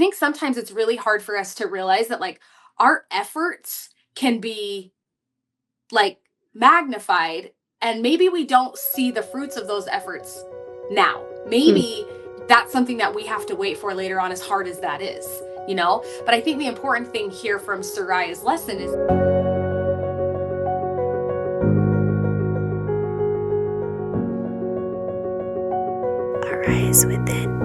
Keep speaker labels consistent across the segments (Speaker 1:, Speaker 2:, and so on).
Speaker 1: think sometimes it's really hard for us to realize that like our efforts can be like magnified, and maybe we don't see the fruits of those efforts now.
Speaker 2: Mm.
Speaker 1: Maybe that's something that we have to wait for later on, as hard as that is. But I think the important thing here from Sariah's lesson is
Speaker 2: Arise within.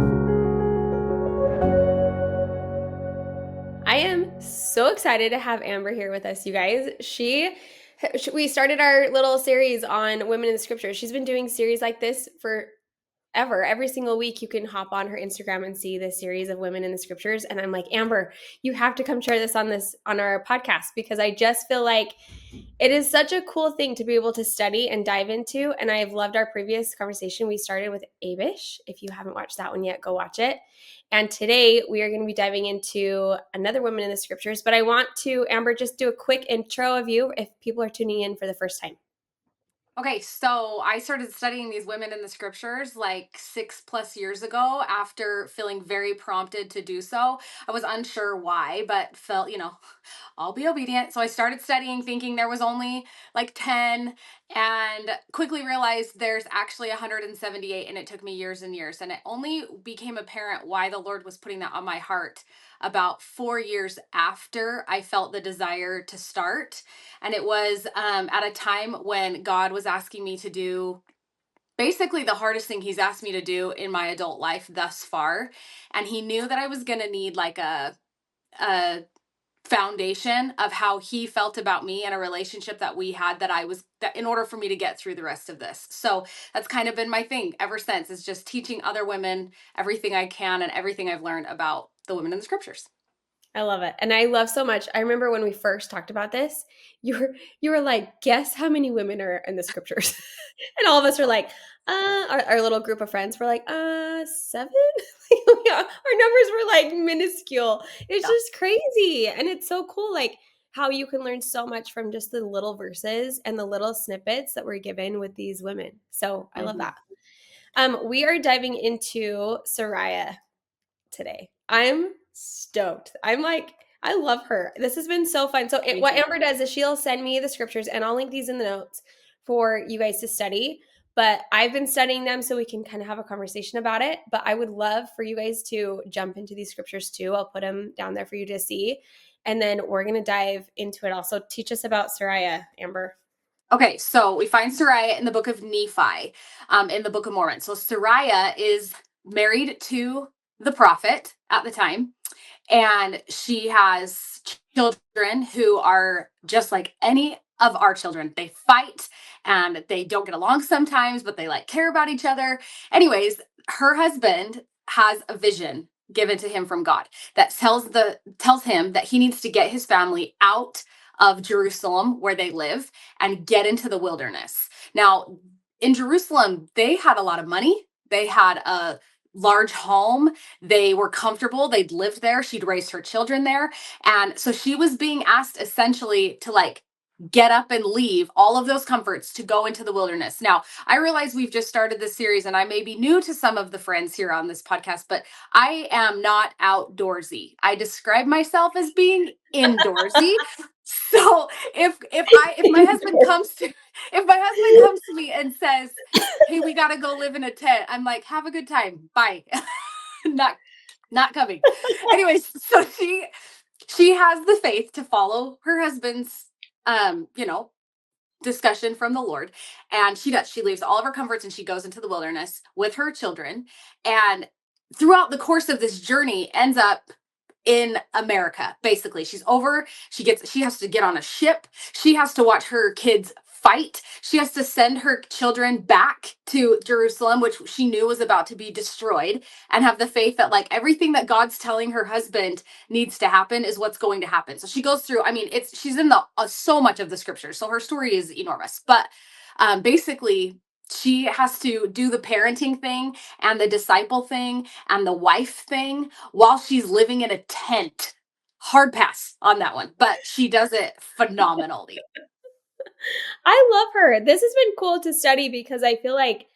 Speaker 2: I am so excited to have Amber here with us, you guys. We started our little series on women in the scriptures. She's been doing series like this for ever. Every single week you can hop on her Instagram and see this series of women in the scriptures. And I'm like, Amber, you have to come share this on our podcast, because I just feel like it is such a cool thing to be able to study and dive into. And I've loved our previous conversation we started with Abish. If you haven't watched that one yet, go watch it. And today we are going to be diving into another woman in the scriptures. But I want to, Amber, just do a quick intro of you if people are tuning in for the first time.
Speaker 1: okay. So I started studying these women in the scriptures like 6+ years ago after feeling very prompted to do so. I was unsure why, but felt, I'll be obedient. So I started studying thinking there was only like 10, and quickly realized there's actually 178, and it took me years and years. And it only became apparent why the Lord was putting that on my heart about 4 years after I felt the desire to start. And it was at a time when God was asking me to do basically the hardest thing he's asked me to do in my adult life thus far. And he knew that I was going to need like a foundation of how he felt about me and a relationship that we had, that in order for me to get through the rest of this. So that's kind of been my thing ever since, is just teaching other women everything I can and everything I've learned about the women in the scriptures.
Speaker 2: I love it. And I love so much. I remember when we first talked about this, you were like, guess how many women are in the scriptures? And all of us were like, our little group of friends were like, 7? Yeah, our numbers were like minuscule. It's
Speaker 1: Yeah.
Speaker 2: just crazy. And it's so cool, like how you can learn so much from just the little verses and the little snippets that were given with these women. So I love
Speaker 1: Mhm.
Speaker 2: that. We are diving into Sariah today. I'm stoked. I'm like, I love her. This has been so fun. So
Speaker 1: Me
Speaker 2: what
Speaker 1: too.
Speaker 2: Amber does is she'll send me the scriptures, and I'll link these in the notes for you guys to study. But I've been studying them so we can kind of have a conversation about it. But I would love for you guys to jump into these scriptures too. I'll put them down there for you to see. And then we're going to dive into it. Also, teach us about Sariah, Amber.
Speaker 1: Okay, so we find Sariah in the book of Nephi, in the Book of Mormon. So Sariah is married to the prophet at the time, and she has children who are just like any of our children. They fight and they don't get along sometimes, but they like care about each other. Anyways, her husband has a vision given to him from God that tells him that he needs to get his family out of Jerusalem where they live and get into the wilderness. Now, in Jerusalem, they had a lot of money. They had a large home. They were comfortable. They'd lived there. She'd raised her children there. And so she was being asked essentially to like get up and leave all of those comforts to go into the wilderness. Now, I realize we've just started this series and I may be new to some of the friends here on this podcast, but I am not outdoorsy. I describe myself as being indoorsy. So if my husband comes to me and says, "Hey, we got to go live in a tent," I'm like, "Have a good time. Bye." not not coming. Anyways, so she has the faith to follow her husband's um, you know, discussion from the Lord. And she does. She leaves all of her comforts and she goes into the wilderness with her children. And throughout the course of this journey, ends up in America. Basically, she has to get on a ship. She has to watch her kids fight. She has to send her children back to Jerusalem, which she knew was about to be destroyed, and have the faith that like everything that God's telling her husband needs to happen is what's going to happen. So she goes through, I mean, she's in the so much of the scriptures. So her story is enormous. But basically she has to do the parenting thing and the disciple thing and the wife thing while she's living in a tent. Hard pass on that one, but she does it phenomenally.
Speaker 2: I love her. This has been cool to study because I feel like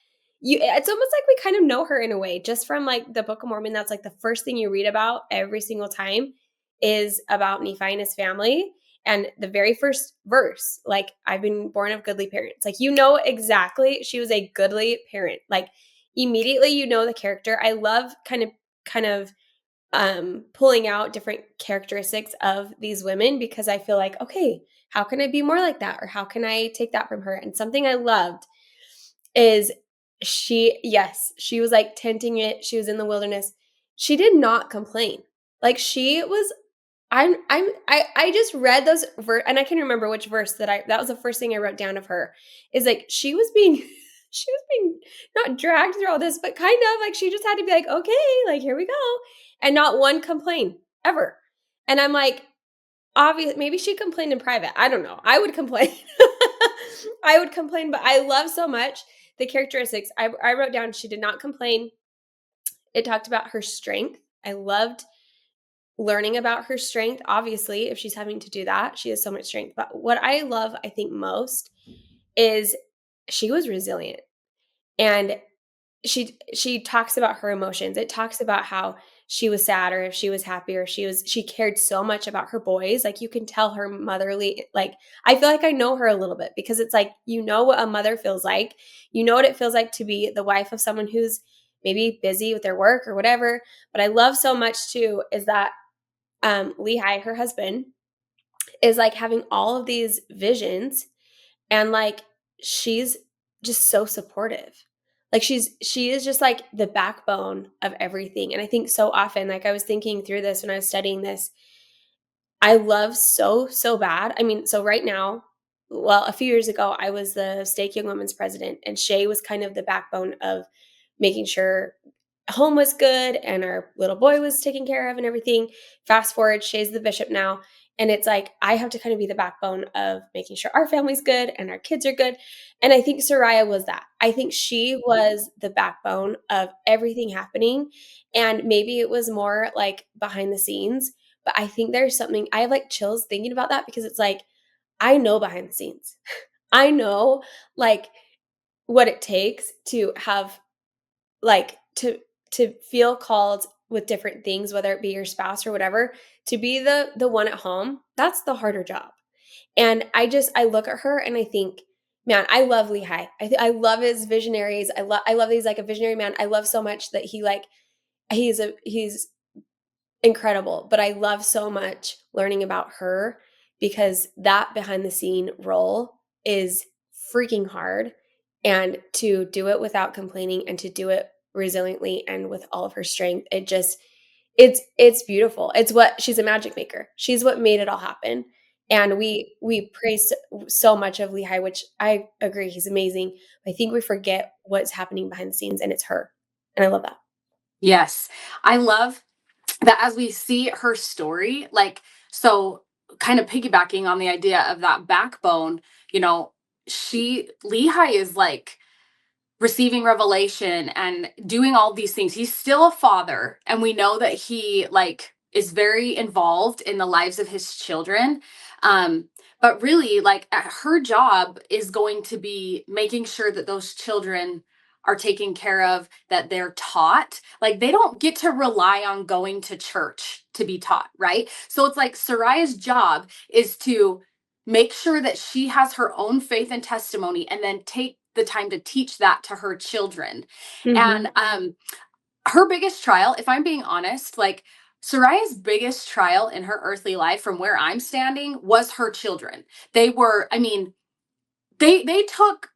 Speaker 2: it's almost like we kind of know her in a way, just from like the Book of Mormon. That's like the first thing you read about every single time is about Nephi and his family. And the very first verse, like, I've been born of goodly parents. Like, you know exactly she was a goodly parent. Like, immediately you know the character. I love kind of pulling out different characteristics of these women, because I feel like, okay, how can I be more like that? Or how can I take that from her? And something I loved is she was like tenting it. She was in the wilderness. She did not complain. Like, she was I just read those and I can remember which verse that was the first thing I wrote down of her, is like she was being she was being not dragged through all this, but kind of like she just had to be like, okay, like, here we go. And not one complaint ever. And I'm like, obviously, maybe she complained in private. I don't know. I would complain. I would complain, but I love so much the characteristics. I wrote down she did not complain. It talked about her strength. I loved learning about her strength. Obviously, if she's having to do that, she has so much strength. But what I love, I think, most is she was resilient. And she talks about her emotions. It talks about how she was sad, or if she was happy, or she cared so much about her boys. Like, you can tell her motherly, like, I feel like I know her a little bit, because it's like, you know what a mother feels like. You know what it feels like to be the wife of someone who's maybe busy with their work or whatever. But I love so much too is that Lehi, her husband, is like having all of these visions, and like she's just so supportive. Like, she is just like the backbone of everything. And I think so often, like, I was thinking through this when I was studying this, I love so bad. I mean, so right now, well, a few years ago, I was the Stake Young Women's president, and Shay was kind of the backbone of making sure home was good and our little boy was taken care of and everything. Fast forward, Shay's the bishop now. And it's like, I have to kind of be the backbone of making sure our family's good and our kids are good. And I think Sariah was that. I think she was the backbone of everything happening. And maybe it was more like behind the scenes, but I think there's something, I have like chills thinking about that, because it's like, I know behind the scenes. I know like what it takes to have like to feel called with different things, whether it be your spouse or whatever, to be the one at home. That's the harder job. And I look at her and I think, man, I love Lehi. I love his visionaries. I love that he's like a visionary man. I love so much that he's incredible. But I love so much learning about her, because that behind the scene role is freaking hard. And to do it without complaining, and to do it resiliently and with all of her strength, it's beautiful. It's what she's a magic maker. She's what made it all happen. And we praise so much of Lehi, which I agree, he's amazing. I think we forget what's happening behind the scenes, and it's her. And I love that.
Speaker 1: Yes. I love that as we see her story, like, so kind of piggybacking on the idea of that backbone, you know, Lehi is like receiving revelation and doing all these things. He's still a father, and we know that he like is very involved in the lives of his children. Um, but really, like, her job is going to be making sure that those children are taken care of, that they're taught. Like, they don't get to rely on going to church to be taught, right? So it's like Sariah's job is to make sure that she has her own faith and testimony, and then take the time to teach that to her children.
Speaker 2: Mm-hmm.
Speaker 1: And her biggest trial, if I'm being honest, like, Sariah's biggest trial in her earthly life from where I'm standing was her children. They were, I mean, they took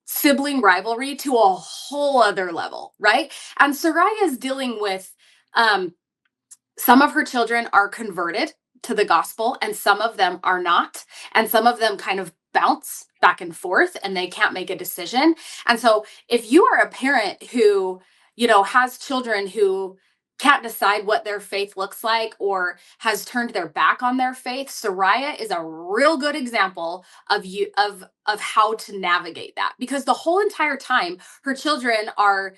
Speaker 1: sibling rivalry to a whole other level, right? And Sariah is dealing with um some of her children are converted to the gospel, and some of them are not, and some of them kind of bounce back and forth, and they can't make a decision. And so if you are a parent who, has children who can't decide what their faith looks like, or has turned their back on their faith, Sariah is a real good example of how to navigate that, because the whole entire time her children are,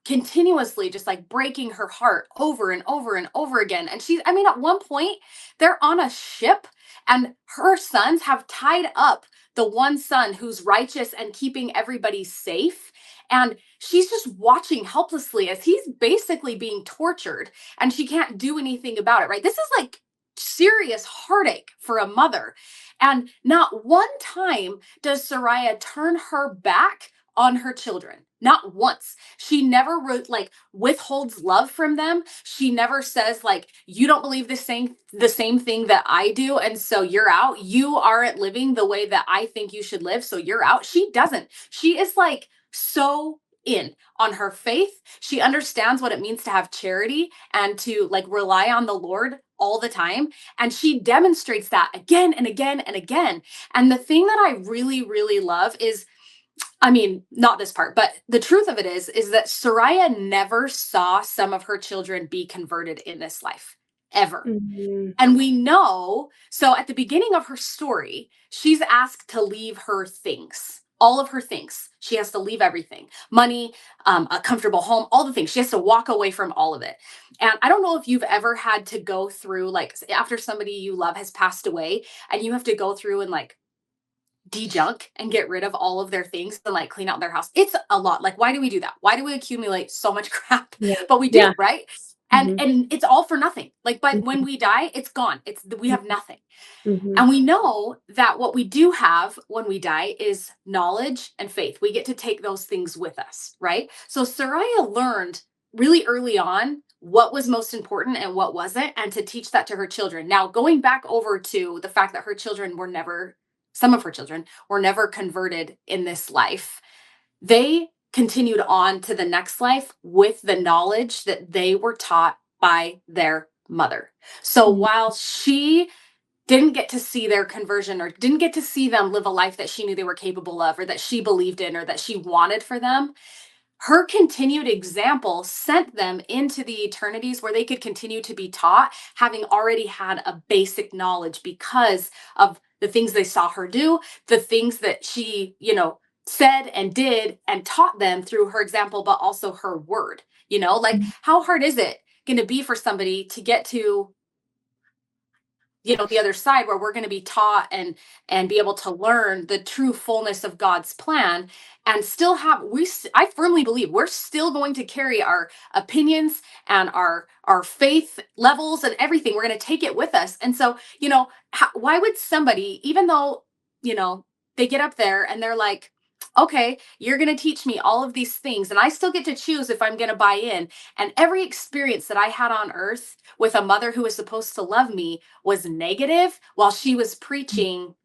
Speaker 1: continuously just like breaking her heart over and over and over again. And I mean, at one point, they're on a ship, and her sons have tied up the one son who's righteous and keeping everybody safe. And she's just watching helplessly as he's basically being tortured and she can't do anything about it, right? This is like serious heartache for a mother. And not one time does Sariah turn her back on her children. Not once. She never wrote like withholds love from them. She never says like you don't believe the same thing that I do and so you're out. You aren't living the way that I think you should live, so you're out. She doesn't. She is like so in on her faith. She understands what it means to have charity and to like rely on the Lord all the time. And she demonstrates that again and again and again. And the thing that I really, really love is, I mean, not this part, but the truth of it is that Sariah never saw some of her children be converted in this life, ever.
Speaker 2: Mhm.
Speaker 1: And we know, so at the beginning of her story, she's asked to leave her things, all of her things. She has to leave everything, money, a comfortable home, all the things. She has to walk away from all of it. And I don't know if you've ever had to go through, like, after somebody you love has passed away, and you have to go through and like de-junk and get rid of all of their things and like clean out their house. It's a lot. Like, why do we do that? Why do we accumulate so much crap?
Speaker 2: Yeah.
Speaker 1: But we
Speaker 2: Yeah.
Speaker 1: do, right? And
Speaker 2: Mhm.
Speaker 1: and it's all for nothing. Like, but when
Speaker 2: Mhm.
Speaker 1: we die, it's gone. It's we have nothing.
Speaker 2: Mhm.
Speaker 1: And we know that what we do have when we die is knowledge and faith. We get to take those things with us, right? So Sariah learned really early on what was most important and what wasn't, and to teach that to her children. Now, going back over to the fact that her children were never, some of her children were never converted in this life, they continued on to the next life with the knowledge that they were taught by their mother. So
Speaker 2: Mhm.
Speaker 1: while she didn't get to see their conversion or didn't get to see them live a life that she knew they were capable of or that she believed in or that she wanted for them, her continued example sent them into the eternities where they could continue to be taught, having already had a basic knowledge because of the things they saw her do, the things that she, said and did and taught them through her example, but also her word. Like, how hard is it going to be for somebody to get to the other side where we're going to be taught and be able to learn the true fullness of God's plan, and still have I firmly believe we're still going to carry our opinions and our faith levels and everything. We're going to take it with us. And so, why would somebody, even though, you know they get up there and they're like, okay, you're going to teach me all of these things and I still get to choose if I'm going to buy in, and every experience that I had on earth with a mother who was supposed to love me was negative while she was preaching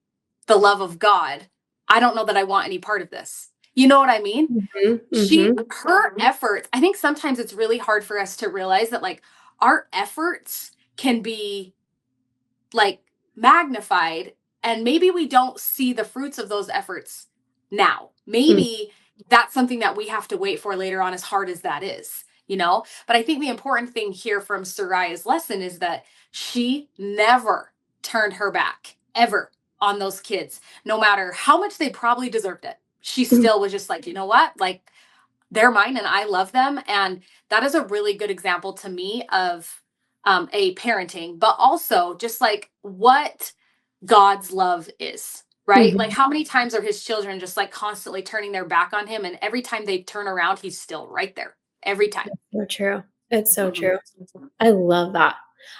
Speaker 1: the love of God, I don't know that I want any part of this. You know what I mean?
Speaker 2: Mhm.
Speaker 1: She
Speaker 2: Mhm.
Speaker 1: her efforts, I think sometimes it's really hard for us to realize that like our efforts can be like magnified, and maybe we don't see the fruits of those efforts now.
Speaker 2: Mm.
Speaker 1: Maybe that's something that we have to wait for later on, as hard as that is. But I think the important thing here from Sariah's lesson is that she never turned her back ever on those kids, no matter how much they probably deserved it. She still was just like, you know what, like, they're mine and I love them. And that is a really good example to me of a parenting, but also just like what God's love is, right? Like,
Speaker 2: Mhm.
Speaker 1: how many times are his children just like constantly turning their back on him? And every time they turn around, he's still right there. Every time.
Speaker 2: So true. It's so
Speaker 1: Mhm.
Speaker 2: true. I love that.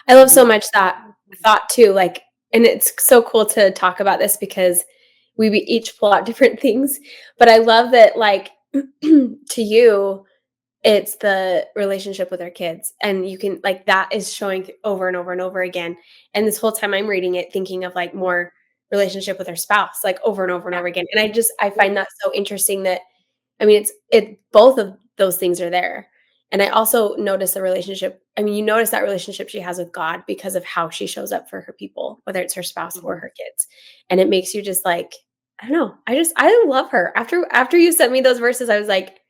Speaker 2: I love so much that thought too, like, and it's so cool to talk about this because we each pull out different things, but I love that, like, to you, it's the relationship with our kids, and you can, like, that is showing over and over and over again, and this whole time I'm reading it thinking of, like, more relationship with our spouse, like, over and over and
Speaker 1: Yeah.
Speaker 2: over again, and I find that so interesting that, I mean, it both of those things are there. And I also notice the relationship. I mean, you notice that relationship she has with God because of how she shows up for her people, whether it's her spouse or
Speaker 1: Mhm.
Speaker 2: her kids. And it makes you just like, I don't know. I love her. After you sent me those verses, I was like,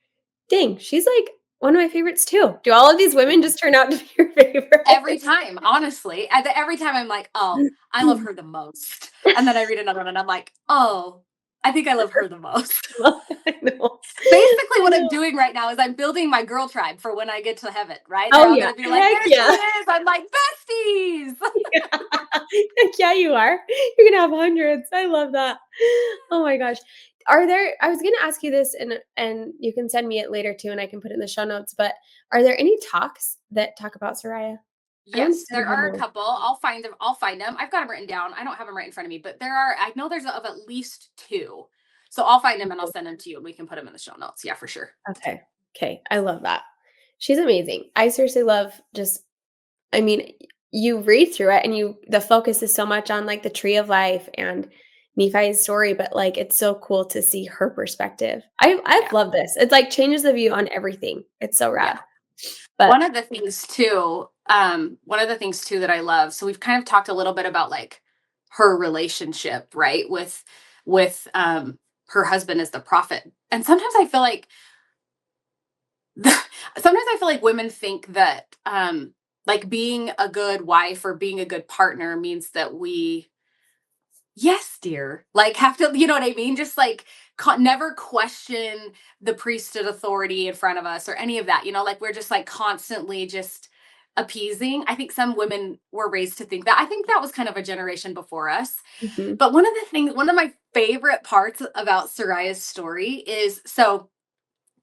Speaker 2: dang, she's like one of my favorites too. Do all of these women just turn out to be your
Speaker 1: Every
Speaker 2: favorite?
Speaker 1: time, honestly. Every time I'm like, oh, I love her the most. And then I read another one and I'm like, oh, I think I love her the most.
Speaker 2: I know.
Speaker 1: Basically,
Speaker 2: I
Speaker 1: what I'm
Speaker 2: know.
Speaker 1: doing right now is I'm building my girl tribe for when I get to heaven, right? They're
Speaker 2: Oh
Speaker 1: all
Speaker 2: yeah.
Speaker 1: going to be like,
Speaker 2: Heck
Speaker 1: there she
Speaker 2: yeah.
Speaker 1: is. I'm like, besties.
Speaker 2: Heck yeah, you are. You're gonna have hundreds. I love that. Oh my gosh. I was gonna ask you this, and you can send me it later too, and I can put it in the show notes, but are there any talks that talk about Sariah? I want to
Speaker 1: Yes,
Speaker 2: study
Speaker 1: there
Speaker 2: her
Speaker 1: are a
Speaker 2: more.
Speaker 1: couple. I'll find them. I'll find them. I've got them written down. I don't have them right in front of me, but there are. I know there's of at least two. So I'll find them and I'll send them to you, and we can put them in the show notes. Yeah, for sure.
Speaker 2: Okay. Okay, I love that. She's amazing. I seriously love just I mean, you read through it and the focus is so much on, like, the tree of life and Nephi's story, but, like, it's so cool to see her perspective. I
Speaker 1: Yeah,
Speaker 2: love this. It's, like, changes the view on everything. It's so
Speaker 1: yeah.
Speaker 2: rad. But
Speaker 1: One of the things too that I love. So we've kind of talked a little bit about like her relationship, right, with her husband as the prophet. And sometimes I feel like women think that like being a good wife or being a good partner means that we, yes, dear, like have to, you know what I mean? Just like never question the priesthood authority in front of us or any of that, like we're just like constantly just appeasing. I think some women were raised to think that. I think that was kind of a generation before us.
Speaker 2: mhm,
Speaker 1: But one of my favorite parts about Sariah's story is, so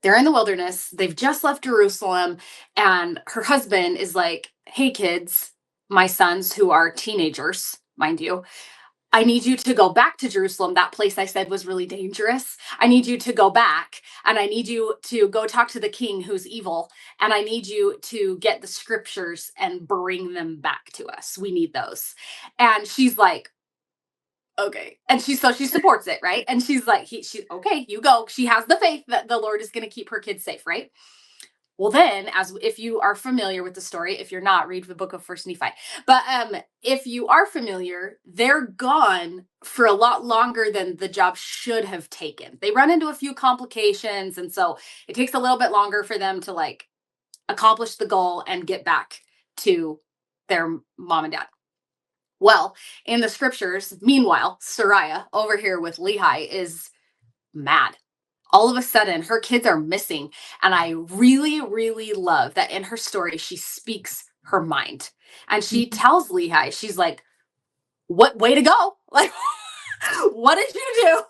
Speaker 1: they're in the wilderness. They've just left Jerusalem. And her husband is like, hey, kids, my sons who are teenagers, mind you, I need you to go back to Jerusalem. That place I said was really dangerous. I need you to go back and I need you to go talk to the king who's evil. And I need you to get the scriptures and bring them back to us. We need those. And she's like, okay. And she supports it, right? And she's like, she okay, you go. She has the faith that the Lord is going to keep her kids safe, right? Well, then, as if you are familiar with the story, if you're not, read the book of First Nephi. But if you are familiar, they're gone for a lot longer than the job should have taken. They run into a few complications, and so it takes a little bit longer for them to like accomplish the goal and get back to their mom and dad. Well, in the scriptures, meanwhile, Sariah over here with Lehi is mad. All of a sudden, her kids are missing. And I really, really love that in her story, she speaks her mind. And she
Speaker 2: mhm.
Speaker 1: tells Lehi, she's like, what way to go? Like, what did you do?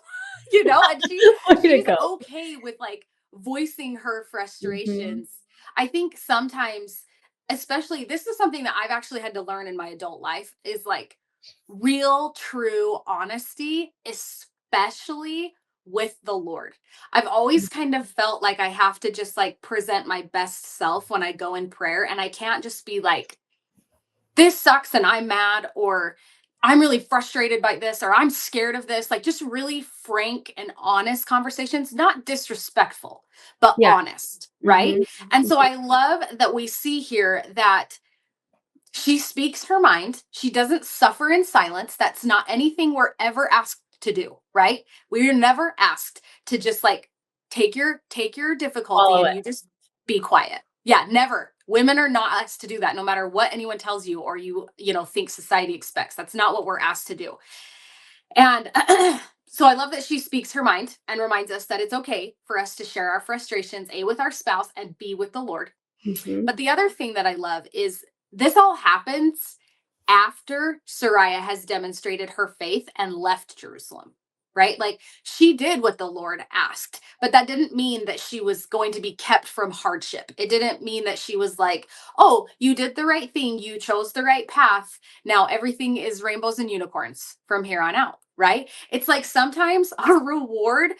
Speaker 1: And
Speaker 2: Way to
Speaker 1: she's
Speaker 2: go.
Speaker 1: okay with like voicing her
Speaker 2: Mhm,
Speaker 1: frustrations. I think sometimes, especially this is something that I've actually had to learn in my adult life, is like real true honesty, especially with the Lord. I've always kind of felt like I have to just like present my best self when I go in prayer, and I can't just be like, this sucks and I'm mad, or I'm really frustrated by this, or I'm scared of this. Like just really frank and honest conversations, not disrespectful, but
Speaker 2: yeah,
Speaker 1: honest, right?
Speaker 2: mhm,
Speaker 1: And so
Speaker 2: mhm,
Speaker 1: I love that we see here that she speaks her mind. She doesn't suffer in silence. That's not anything we're ever asked to do, right? We're never asked to just like take your difficulty
Speaker 2: follow
Speaker 1: and
Speaker 2: it.
Speaker 1: you just be quiet. Yeah, never. Women are not asked to do that no matter what anyone tells you or think society expects. That's not what we're asked to do. And so I love that she speaks her mind and reminds us that it's okay for us to share our frustrations, A, with our spouse and B, with the Lord.
Speaker 2: Mhm,
Speaker 1: But the other thing that I love is this all happens after Sariah has demonstrated her faith and left Jerusalem, right? Like she did what the Lord asked, but that didn't mean that she was going to be kept from hardship. It didn't mean that she was like, oh, you did the right thing. You chose the right path. Now everything is rainbows and unicorns from here on out, right? It's like sometimes our reward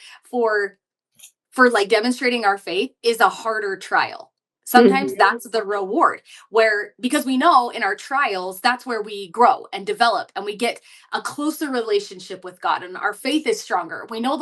Speaker 1: for like demonstrating our faith is a harder trial. Sometimes
Speaker 2: mhm,
Speaker 1: that's the reward, where because we know in our trials that's where we grow and develop and we get a closer relationship with God and our faith is stronger. We know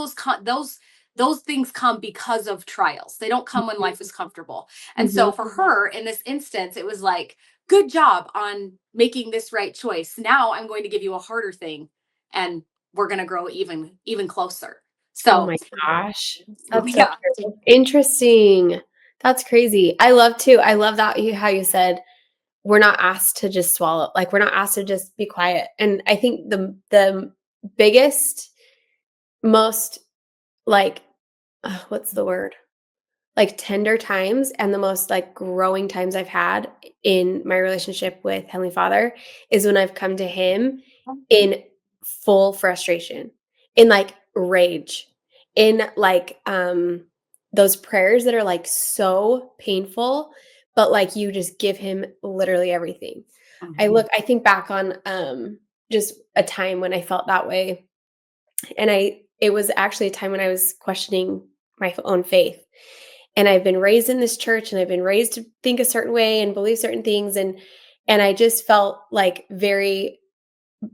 Speaker 1: those things come because of trials. They don't come when
Speaker 2: mhm,
Speaker 1: life is comfortable. And so
Speaker 2: mhm.
Speaker 1: for her in this instance it was like, good job on making this right choice. Now I'm going to give you a harder thing and we're going to grow even closer.
Speaker 2: Oh
Speaker 1: So
Speaker 2: my gosh. That's so
Speaker 1: yeah.
Speaker 2: true. Interesting. That's crazy. I love that how you said we're not asked to just swallow, like, we're not asked to just be quiet, and I think the biggest, most, like, what's the word? Like, tender times and the most, like, growing times I've had in my relationship with Heavenly Father is when I've come to Him in full frustration, in, like, rage, in like those prayers that are like so painful, but like you just give him literally everything. I think back on just a time when I felt that way, and it was actually a time when I was questioning my own faith. And I've been raised in this church and I've been raised to think a certain way and believe certain things, and I just felt like very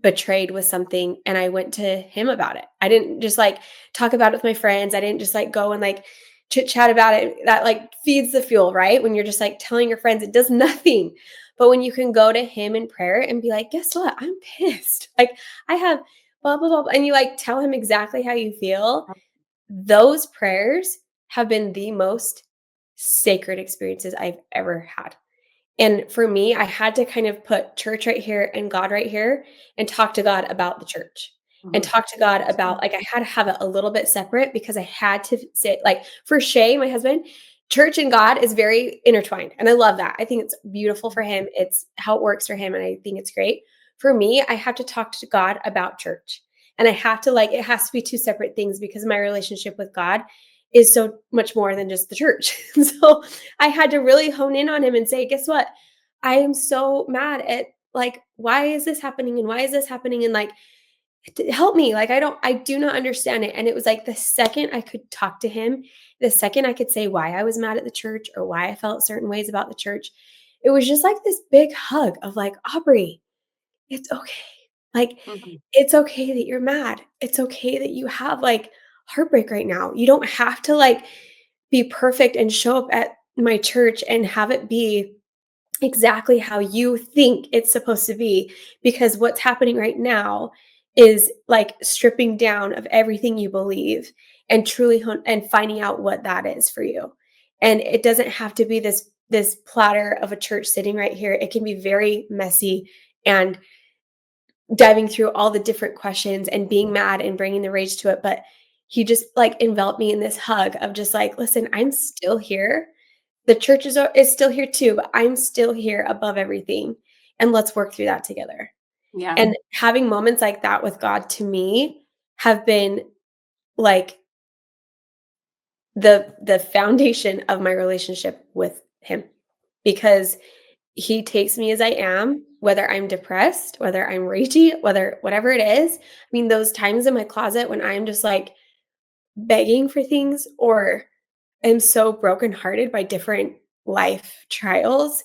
Speaker 2: betrayed with something, and I went to him about it. I didn't just like talk about it with my friends. I didn't just like go and like chit chat about it. That like feeds the fuel, right? When you're just like telling your friends, it does nothing. But when you can go to him in prayer and be like, guess what? I'm pissed. Like I have blah, blah, blah. And you like tell him exactly how you feel. Those prayers have been the most sacred experiences I've ever had. And for me, I had to kind of put church right here and God right here and talk to God about the church and
Speaker 1: Mhm.
Speaker 2: talk to God about like I had to have it a little bit separate because I had to say like for Shay, my husband, church and God is very intertwined. And I love that. I think it's beautiful for him. It's how it works for him. And I think it's great. For me, I have to talk to God about church. And I have to like, it has to be two separate things because my relationship with God is so much more than just the church. So I had to really hone in on him and say, guess what? I am so mad at like, why is this happening? And why is this happening? And like, help me. Like, I do not understand it. And it was like the second I could talk to him, the second I could say why I was mad at the church or why I felt certain ways about the church, it was just like this big hug of like, Aubrey, it's okay. Like,
Speaker 1: Mhm.
Speaker 2: it's okay that you're mad. It's okay that you have like heartbreak right now. You don't have to like be perfect and show up at my church and have it be exactly how you think it's supposed to be, because what's happening right now is like stripping down of everything you believe and truly and finding out what that is for you. And it doesn't have to be this platter of a church sitting right here. It can be very messy and diving through all the different questions and being mad and bringing the rage to it. But he just like enveloped me in this hug of just like, listen, I'm still here. The church is still here too, but I'm still here above everything, and let's work through that together.
Speaker 1: Yeah.
Speaker 2: And having moments like that with God to me have been like the foundation of my relationship with him, because he takes me as I am, whether I'm depressed, whether I'm ragey, whether whatever it is. I mean, those times in my closet when I'm just like begging for things or am so brokenhearted by different life trials,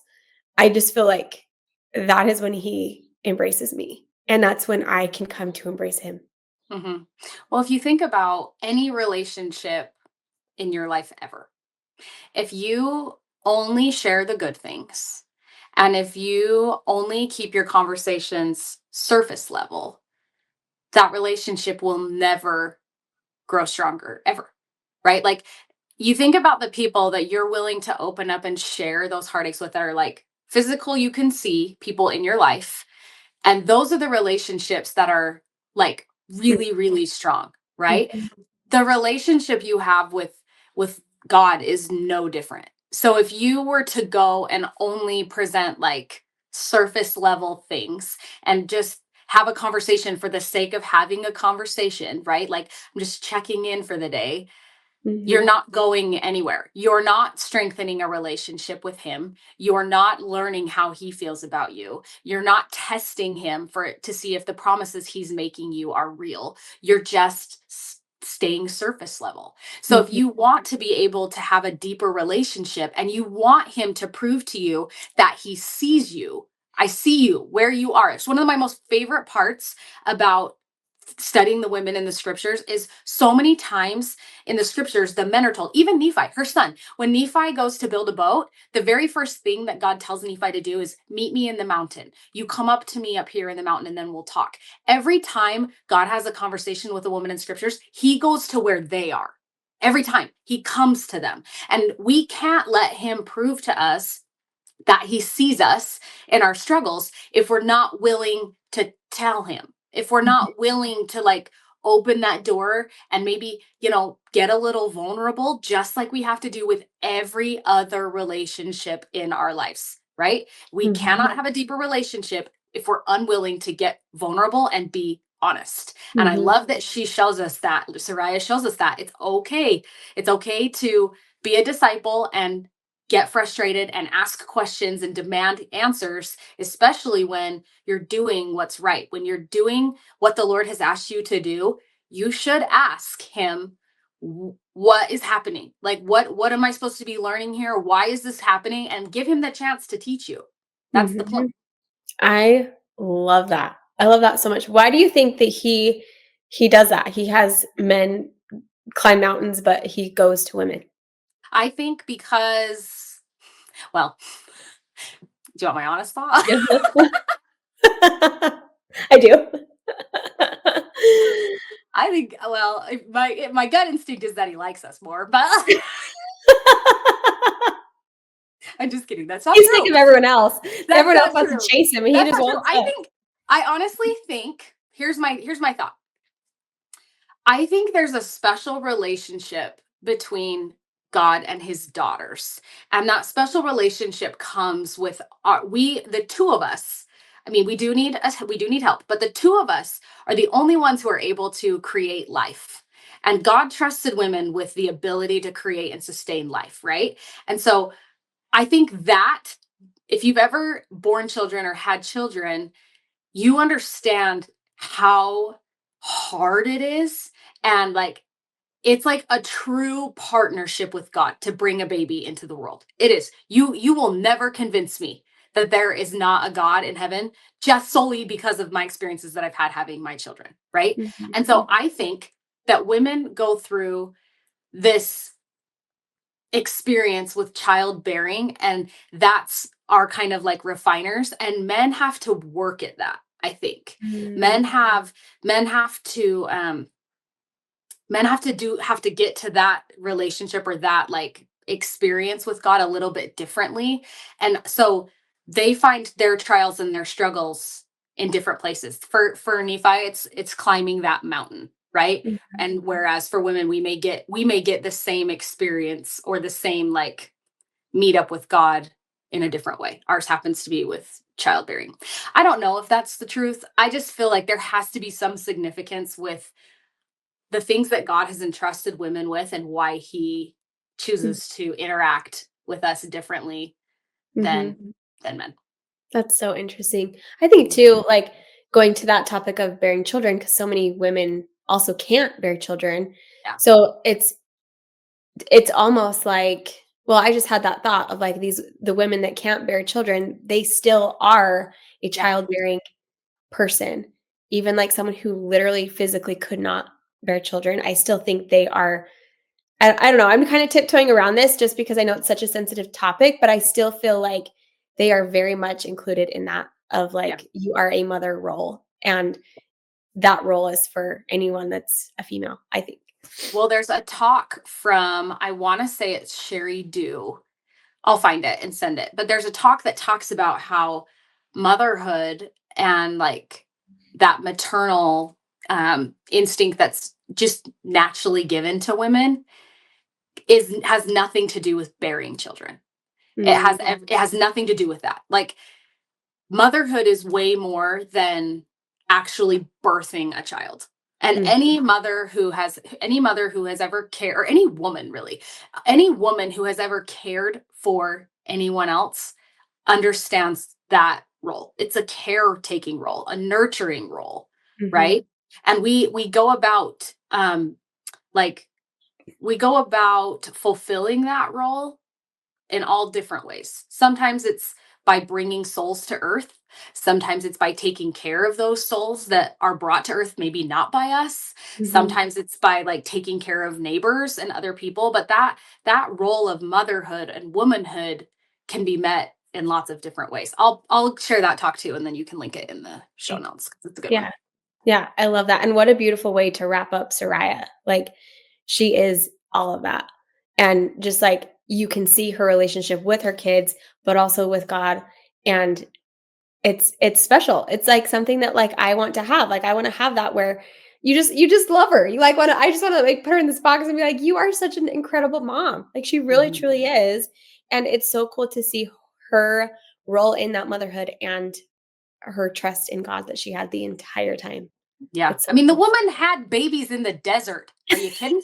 Speaker 2: I just feel like that is when he embraces me, and that's when I can come to embrace him.
Speaker 1: Mhm. Well, if you think about any relationship in your life ever, if you only share the good things and if you only keep your conversations surface level, that relationship will never grow stronger ever. Right? Like you think about the people that you're willing to open up and share those heartaches with that are like physical, you can see people in your life. And those are the relationships that are like really, really strong, right?
Speaker 2: Mhm,
Speaker 1: The relationship you have with God is no different. So if you were to go and only present like surface level things and just have a conversation for the sake of having a conversation, right? Like I'm just checking in for the day, you're
Speaker 2: mhm,
Speaker 1: not going anywhere. You're not strengthening a relationship with him. You're not learning how he feels about you. You're not testing him for to see if the promises he's making you are real. You're just staying surface level. So if
Speaker 2: mhm,
Speaker 1: you want to be able to have a deeper relationship and you want him to prove to you that he sees you, I see you where you are. It's one of my most favorite parts about studying the women in the scriptures is so many times in the scriptures, the men are told, even Nephi, her son, when Nephi goes to build a boat, the very first thing that God tells Nephi to do is meet me in the mountain. You come up to me up here in the mountain and then we'll talk. Every time God has a conversation with a woman in scriptures, he goes to where they are. Every time he comes to them. And we can't let him prove to us that he sees us in our struggles if we're not willing to tell him, if we're
Speaker 2: mhm,
Speaker 1: not willing to like open that door and maybe get a little vulnerable, just like we have to do with every other relationship in our lives, right? We
Speaker 2: mhm,
Speaker 1: cannot have a deeper relationship if we're unwilling to get vulnerable and be honest. And I
Speaker 2: Mhm.
Speaker 1: love that she shows us that. Sariah shows us that it's okay. It's okay to be a disciple and get frustrated and ask questions and demand answers, especially when you're doing what's right. When you're doing what the Lord has asked you to do, you should ask him, what is happening? Like, what am I supposed to be learning here? Why is this happening? And give him the chance to teach you. That's the point.
Speaker 2: Mhm. I love that. I love that so much. Why do you think that he does that? He has men climb mountains, but he goes to women.
Speaker 1: I think because, well, do you want my honest thought?
Speaker 2: Yeah. I do.
Speaker 1: I think, well, my gut instinct is that he likes us more, but I'm just kidding. That's not
Speaker 2: He's sick
Speaker 1: true.
Speaker 2: of everyone else.
Speaker 1: That's
Speaker 2: Everyone else
Speaker 1: not
Speaker 2: wants to
Speaker 1: true.
Speaker 2: chase him, and he
Speaker 1: That's
Speaker 2: just
Speaker 1: not true.
Speaker 2: wants to.
Speaker 1: I honestly think, here's my thought. I think there's a special relationship between God and his daughters. And that special relationship comes with the two of us. I mean, we do need help, but the two of us are the only ones who are able to create life. And God trusted women with the ability to create and sustain life, right? And so I think that if you've ever born children or had children, you understand how hard it is, and like it's like a true partnership with God to bring a baby into the world. It is. You will never convince me that there is not a God in heaven, just solely because of my experiences that I've had having my children, right?
Speaker 2: Mhm.
Speaker 1: And so I think that women go through this experience with childbearing, and that's our kind of like refiners, and men have to work at that. I think men
Speaker 2: Mm.
Speaker 1: have men have to have to get to that relationship or that like experience with God a little bit differently. And so they find their trials and their struggles in different places. For Nephi, it's climbing that mountain, right?
Speaker 2: Mhm.
Speaker 1: And whereas for women, we may get the same experience or the same like meet up with God in a different way. Ours happens to be with childbearing. I don't know if that's the truth. I just feel like there has to be some significance with the things that God has entrusted women with and why he
Speaker 2: Mm.
Speaker 1: chooses to interact with us differently than
Speaker 2: Mhm.
Speaker 1: men.
Speaker 2: That's so interesting. I think too, like, going to that topic of bearing children, because so many women also can't bear children.
Speaker 1: Yeah.
Speaker 2: So it's almost like, well, I just had that thought of like the women that can't bear children, they still are a
Speaker 1: Yeah.
Speaker 2: childbearing person. Even like someone who literally physically could not bear children, I still think they are. I don't know, I'm kind of tiptoeing around this just because I know it's such a sensitive topic, but I still feel like they are very much included in that of
Speaker 1: Yeah.
Speaker 2: like you are a mother role, and that role is for anyone that's a female, I think.
Speaker 1: Well, there's a talk from, I want to say it's Sherry Dew. I'll find it and send it. But there's a talk that talks about how motherhood and like that maternal instinct that's just naturally given to women is has nothing to do with bearing children.
Speaker 2: Mm,
Speaker 1: It has nothing to do with that. Like motherhood is way more than actually birthing a child. And
Speaker 2: mm,
Speaker 1: any mother who has ever cared, or any woman really, any woman who has ever cared for anyone else understands that role. It's a caretaking role, a nurturing role,
Speaker 2: mhm,
Speaker 1: right? And we go about like we go about fulfilling that role in all different ways. Sometimes it's by bringing souls to earth. Sometimes it's by taking care of those souls that are brought to earth, maybe not by us.
Speaker 2: mhm.
Speaker 1: Sometimes it's by like taking care of neighbors and other people, but that role of motherhood and womanhood can be met in lots of different ways. I'll share that talk too, and then you can link it in the show
Speaker 2: Okay.
Speaker 1: notes 'cause it's a good
Speaker 2: Yeah.
Speaker 1: one.
Speaker 2: Yeah, I love that, and what a beautiful way to wrap up Sariah. Like, she is all of that, and just, like, you can see her relationship with her kids, but also with God, and it's special. It's, like, something that, like, I want to have. Like, I wanna have that where you just love her. You, like, wanna I just wanna, like, put her in this box and be like, "You are such an incredible mom." Like, she really,
Speaker 1: Mhm.
Speaker 2: truly is, and it's so cool to see her role in that motherhood and her trust in God that she had the entire time.
Speaker 1: Yeah.
Speaker 2: It's
Speaker 1: I
Speaker 2: so
Speaker 1: mean, the
Speaker 2: cool.
Speaker 1: woman had babies in the desert. Are you kidding?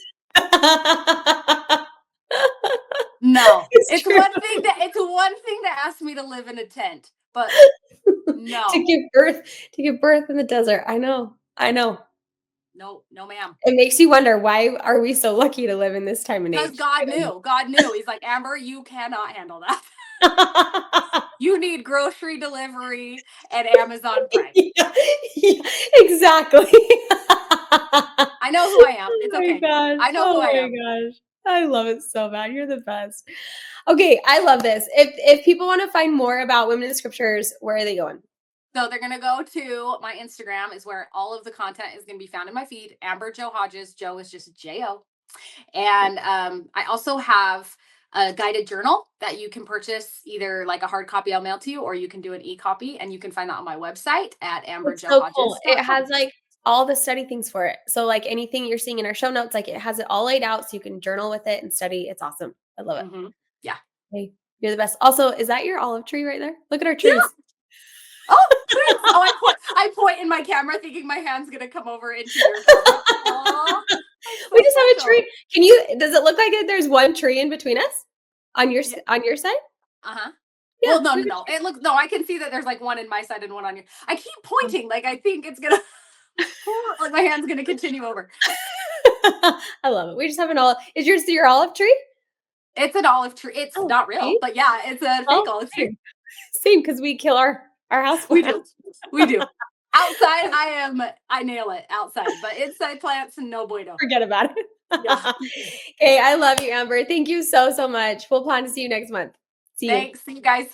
Speaker 1: No.
Speaker 2: It's
Speaker 1: It's
Speaker 2: true.
Speaker 1: one thing to ask me to live in a tent, but
Speaker 2: To
Speaker 1: no.
Speaker 2: give birth in the desert. I know. I know.
Speaker 1: No, no, ma'am.
Speaker 2: It makes you wonder, why are we so lucky to live in this time and
Speaker 1: Because
Speaker 2: age? I
Speaker 1: God
Speaker 2: don't
Speaker 1: knew. God knew. He's like, Amber, you cannot handle that.
Speaker 2: know.
Speaker 1: You need grocery delivery and Amazon Prime.
Speaker 2: Yeah, yeah, exactly.
Speaker 1: I know who I am.
Speaker 2: Oh
Speaker 1: It's
Speaker 2: my
Speaker 1: okay.
Speaker 2: gosh.
Speaker 1: I know who
Speaker 2: Oh
Speaker 1: I
Speaker 2: my
Speaker 1: am.
Speaker 2: gosh. I love it so bad. You're the best. Okay, I love this. If people want to find more about women in the scriptures, where are they going?
Speaker 1: So they're gonna go to my Instagram, is where all of the content is gonna be found in my feed. Amber Joe Hodges. Joe is just J-O. And I also have a guided journal that you can purchase, either like a hard copy I'll mail to you, or you can do an e-copy, and you can find that on my website at
Speaker 2: It's so cool. It
Speaker 1: amberjoehodges.com.
Speaker 2: has like all the study things for it. So like anything you're seeing in our show notes, like it has it all laid out so you can journal with it and study. It's awesome. I love it.
Speaker 1: Mm-hmm. Yeah.
Speaker 2: Hey, you're the best. Also, is that your olive tree right there? Look at our
Speaker 1: Yeah.
Speaker 2: trees.
Speaker 1: Oh, thanks. Oh, I point in my camera thinking my hand's gonna come over into your camera. Oh, I'm
Speaker 2: We
Speaker 1: so
Speaker 2: just have a
Speaker 1: special.
Speaker 2: tree. Does it look like there's one tree in between us on
Speaker 1: Yeah.
Speaker 2: on your side?
Speaker 1: Uh-huh.
Speaker 2: Yeah,
Speaker 1: Well, no, no,
Speaker 2: there's
Speaker 1: no. It looks no, I can see that there's like one in my side and one on your. I keep pointing like I think it's gonna like my hand's gonna continue over.
Speaker 2: I love it. We just have an olive. Is yours your olive tree?
Speaker 1: It's an olive tree. It's
Speaker 2: Oh,
Speaker 1: not real,
Speaker 2: see?
Speaker 1: but yeah, it's a fake
Speaker 2: Well,
Speaker 1: olive tree.
Speaker 2: same. Same, because we kill our
Speaker 1: We
Speaker 2: houseplants.
Speaker 1: do. We do. Outside, I nail it outside, but inside plants, no bueno.
Speaker 2: Forget about it.
Speaker 1: Yeah.
Speaker 2: Okay, I love you, Amber. Thank you so, so much. We'll plan to see you next month. See you.
Speaker 1: Thanks. See you guys.